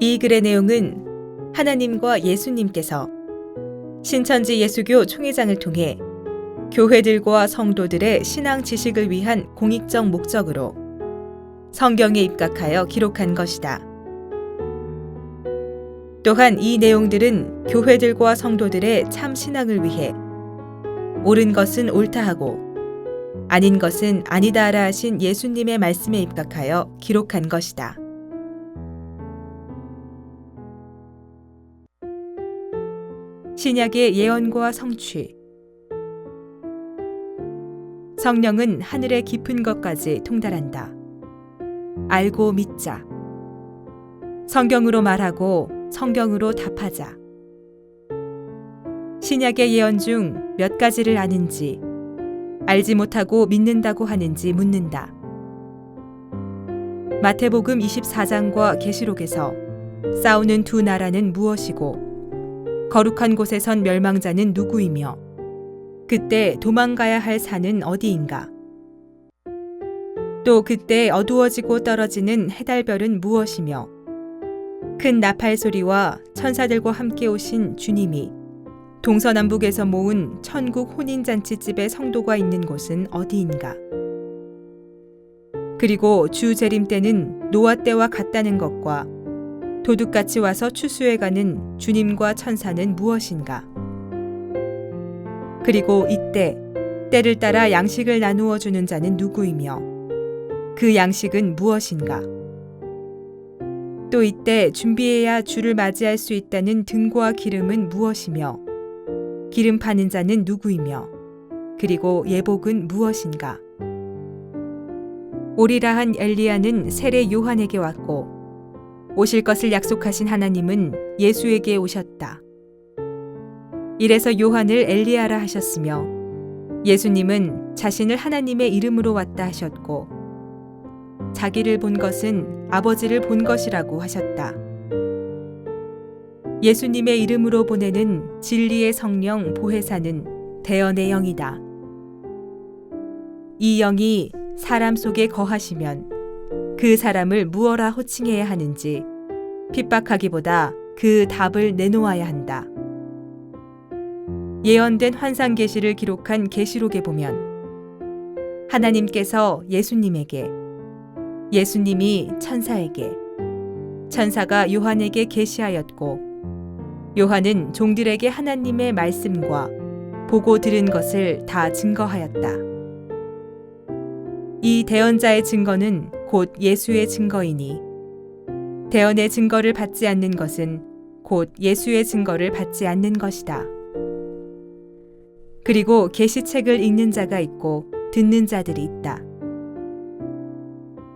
이 글의 내용은 하나님과 예수님께서 신천지 예수교 총회장을 통해 교회들과 성도들의 신앙 지식을 위한 공익적 목적으로 성경에 입각하여 기록한 것이다. 또한 이 내용들은 교회들과 성도들의 참 신앙을 위해 옳은 것은 옳다 하고 아닌 것은 아니다라 하신 예수님의 말씀에 입각하여 기록한 것이다. 신약의 예언과 성취. 성령은 하늘의 깊은 것까지 통달한다. 알고 믿자. 성경으로 말하고 성경으로 답하자. 신약의 예언 중 몇 가지를 아는지, 알지 못하고 믿는다고 하는지 묻는다. 마태복음 24장과 계시록에서 싸우는 두 나라는 무엇이고 거룩한 곳에 선 멸망자는 누구이며 그때 도망가야 할 산은 어디인가? 또 그때 어두워지고 떨어지는 해달별은 무엇이며 큰 나팔 소리와 천사들과 함께 오신 주님이 동서남북에서 모은 천국 혼인잔치집의 성도가 있는 곳은 어디인가? 그리고 주 재림 때는 노아 때와 같다는 것과 도둑같이 와서 추수해가는 주님과 천사는 무엇인가? 그리고 이때 때를 따라 양식을 나누어 주는 자는 누구이며 그 양식은 무엇인가? 또 이때 준비해야 주를 맞이할 수 있다는 등과 기름은 무엇이며 기름 파는 자는 누구이며 그리고 예복은 무엇인가? 오리라 한 엘리야는 세례 요한에게 왔고 오실 것을 약속하신 하나님은 예수에게 오셨다. 이래서 요한을 엘리야라 하셨으며 예수님은 자신을 하나님의 이름으로 왔다 하셨고 자기를 본 것은 아버지를 본 것이라고 하셨다. 예수님의 이름으로 보내는 진리의 성령 보혜사는 대언의 영이다. 이 영이 사람 속에 거하시면 그 사람을 무엇라 호칭해야 하는지 핍박하기보다 그 답을 내놓아야 한다. 예언된 환상 계시를 기록한 계시록에 보면 하나님께서 예수님에게, 예수님이 천사에게, 천사가 요한에게 계시하였고 요한은 종들에게 하나님의 말씀과 보고 들은 것을 다 증거하였다. 이 대언자의 증거는 곧 예수의 증거이니 대언의 증거를 받지 않는 것은 곧 예수의 증거를 받지 않는 것이다. 그리고 계시책을 읽는 자가 있고 듣는 자들이 있다.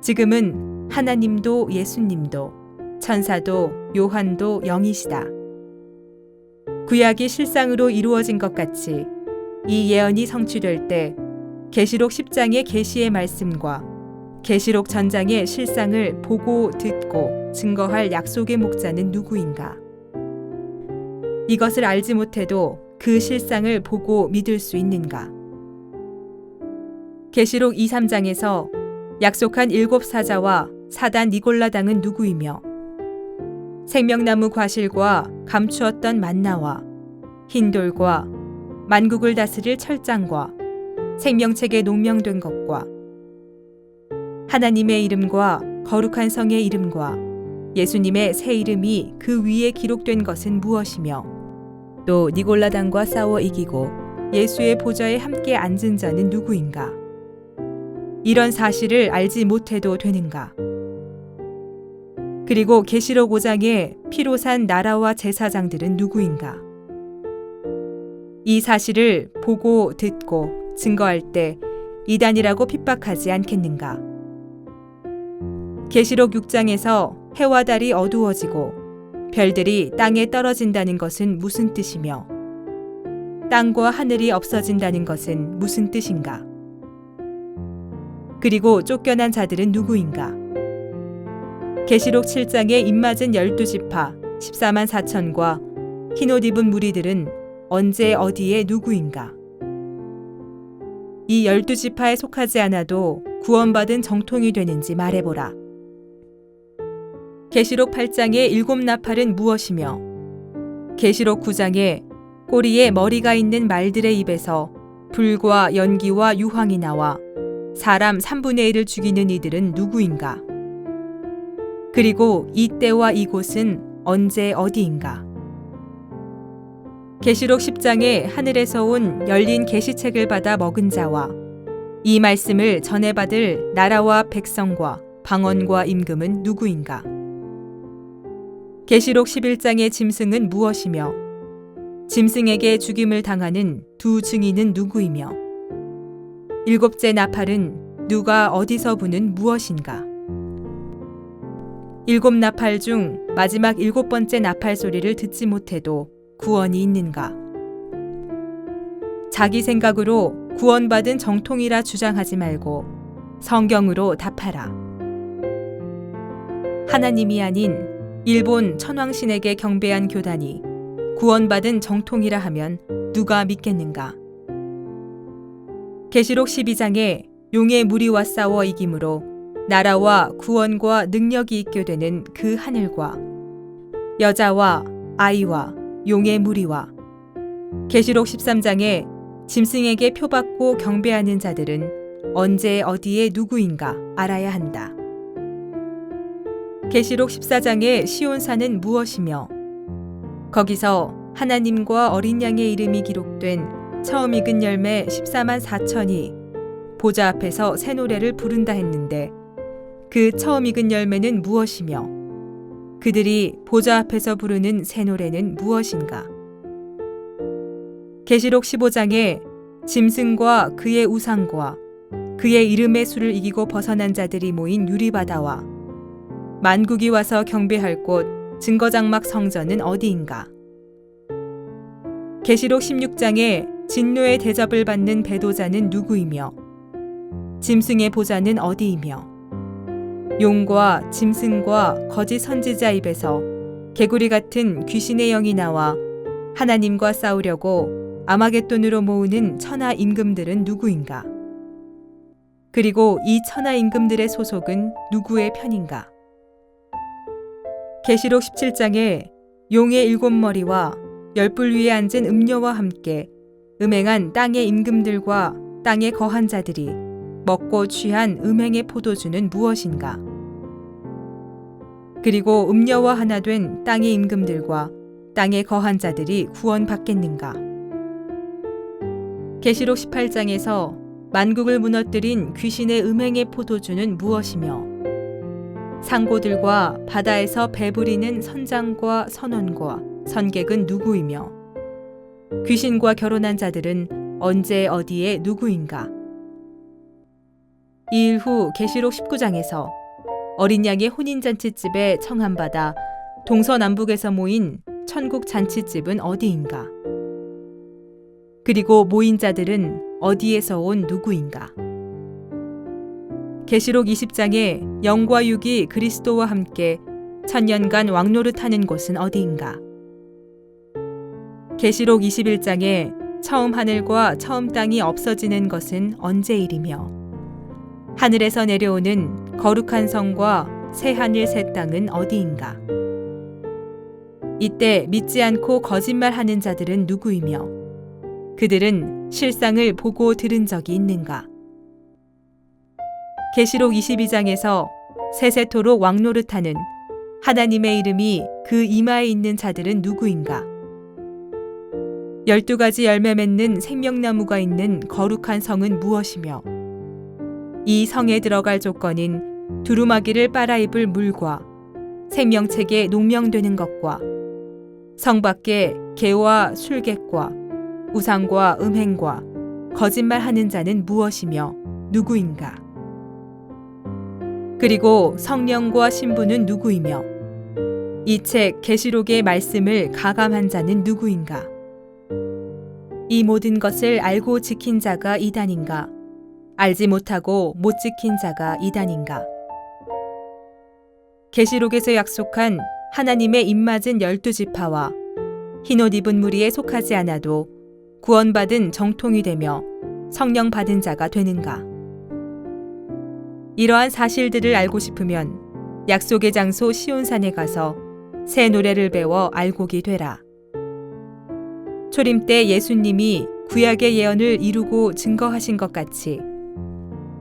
지금은 하나님도 예수님도 천사도 요한도 영이시다. 구약이 실상으로 이루어진 것 같이 이 예언이 성취될 때 계시록 10장의 계시의 말씀과 계시록 전장의 실상을 보고 듣고 증거할 약속의 목자는 누구인가? 이것을 알지 못해도 그 실상을 보고 믿을 수 있는가? 계시록 2, 3장에서 약속한 7 사자와 사단 니골라당은 누구이며 생명나무 과실과 감추었던 만나와 흰돌과 만국을 다스릴 철장과 생명책에 농명된 것과 하나님의 이름과 거룩한 성의 이름과 예수님의 새 이름이 그 위에 기록된 것은 무엇이며 또 니골라당과 싸워 이기고 예수의 보좌에 함께 앉은 자는 누구인가? 이런 사실을 알지 못해도 되는가? 그리고 계시록 5장에 피로 산 나라와 제사장들은 누구인가? 이 사실을 보고 듣고 증거할 때 이단이라고 핍박하지 않겠는가? 계시록 6장에서 해와 달이 어두워지고 별들이 땅에 떨어진다는 것은 무슨 뜻이며 땅과 하늘이 없어진다는 것은 무슨 뜻인가? 그리고 쫓겨난 자들은 누구인가? 계시록 7장에 입맞은 12지파 14만 4천과 흰옷 입은 무리들은 언제 어디에 누구인가? 이 12지파에 속하지 않아도 구원받은 정통이 되는지 말해보라. 계시록 8장의 7나팔은 무엇이며 계시록 9장에 꼬리에 머리가 있는 말들의 입에서 불과 연기와 유황이 나와 사람 3분의 1을 죽이는 이들은 누구인가? 그리고 이 때와 이곳은 언제 어디인가? 계시록 10장에 하늘에서 온 열린 계시책을 받아 먹은 자와 이 말씀을 전해받을 나라와 백성과 방언과 임금은 누구인가? 계시록 11장의 짐승은 무엇이며 짐승에게 죽임을 당하는 두 증인은 누구이며 일곱째 나팔은 누가 어디서 부는 무엇인가? 일곱 나팔 중 마지막 7번째 나팔 소리를 듣지 못해도 구원이 있는가? 자기 생각으로 구원받은 정통이라 주장하지 말고 성경으로 답하라. 하나님이 아닌 일본 천황신에게 경배한 교단이 구원받은 정통이라 하면 누가 믿겠는가? 계시록 12장에 용의 무리와 싸워 이김으로 나라와 구원과 능력이 있게 되는 그 하늘과 여자와 아이와 용의 무리와 계시록 13장에 짐승에게 표받고 경배하는 자들은 언제 어디에 누구인가 알아야 한다. 계시록 14장의 시온산은 무엇이며 거기서 하나님과 어린 양의 이름이 기록된 처음 익은 열매 14만 4천이 보좌 앞에서 새 노래를 부른다 했는데 그 처음 익은 열매는 무엇이며 그들이 보좌 앞에서 부르는 새 노래는 무엇인가? 계시록 15장에 짐승과 그의 우상과 그의 이름의 수를 이기고 벗어난 자들이 모인 유리바다와 만국이 와서 경배할 곳 증거장막 성전은 어디인가? 계시록 16장에 진노의 대접을 받는 배도자는 누구이며 짐승의 보좌는 어디이며 용과 짐승과 거짓 선지자 입에서 개구리 같은 귀신의 영이 나와 하나님과 싸우려고 아마겟돈으로 모으는 천하 임금들은 누구인가? 그리고 이 천하 임금들의 소속은 누구의 편인가? 계시록 17장에 용의 7머리와 열불 위에 앉은 음녀와 함께 음행한 땅의 임금들과 땅에 거한 자들이 먹고 취한 음행의 포도주는 무엇인가? 그리고 음녀와 하나 된 땅의 임금들과 땅에 거한 자들이 구원받겠는가? 계시록 18장에서 만국을 무너뜨린 귀신의 음행의 포도주는 무엇이며 상고들과 바다에서 배부리는 선장과 선원과 선객은 누구이며 귀신과 결혼한 자들은 언제 어디에 누구인가? 이일 후 계시록 19장에서 어린 양의 혼인잔치집에 청함받아 동서남북에서 모인 천국 잔치집은 어디인가? 그리고 모인 자들은 어디에서 온 누구인가? 계시록 20장에 영과 육이 그리스도와 함께 천년간 왕노릇하는 곳은 어디인가? 계시록 21장에 처음 하늘과 처음 땅이 없어지는 것은 언제 일이며 하늘에서 내려오는 거룩한 성과 새 하늘 새 땅은 어디인가? 이때 믿지 않고 거짓말하는 자들은 누구이며 그들은 실상을 보고 들은 적이 있는가? 계시록 22장에서 세세토록 왕노릇하는 하나님의 이름이 그 이마에 있는 자들은 누구인가? 12가지 열매 맺는 생명나무가 있는 거룩한 성은 무엇이며 이 성에 들어갈 조건인 두루마기를 빨아입을 물과 생명책에 농명되는 것과 성 밖에 개와 술객과 우상과 음행과 거짓말하는 자는 무엇이며 누구인가? 그리고 성령과 신부는 누구이며 이 책 계시록의 말씀을 가감한 자는 누구인가? 이 모든 것을 알고 지킨 자가 이단인가? 알지 못하고 못 지킨 자가 이단인가? 계시록에서 약속한 하나님의 입맞은 12지파와 흰옷 입은 무리에 속하지 않아도 구원받은 정통이 되며 성령 받은 자가 되는가? 이러한 사실들을 알고 싶으면 약속의 장소 시온산에 가서 새 노래를 배워 알곡이 되라. 초림 때 예수님이 구약의 예언을 이루고 증거하신 것 같이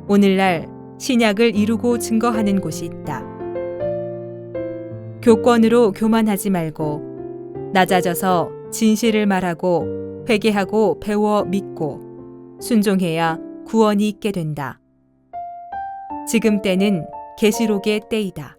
오늘날 신약을 이루고 증거하는 곳이 있다. 교권으로 교만하지 말고 낮아져서 진실을 말하고 회개하고 배워 믿고 순종해야 구원이 있게 된다. 지금 때는 계시록의 때이다.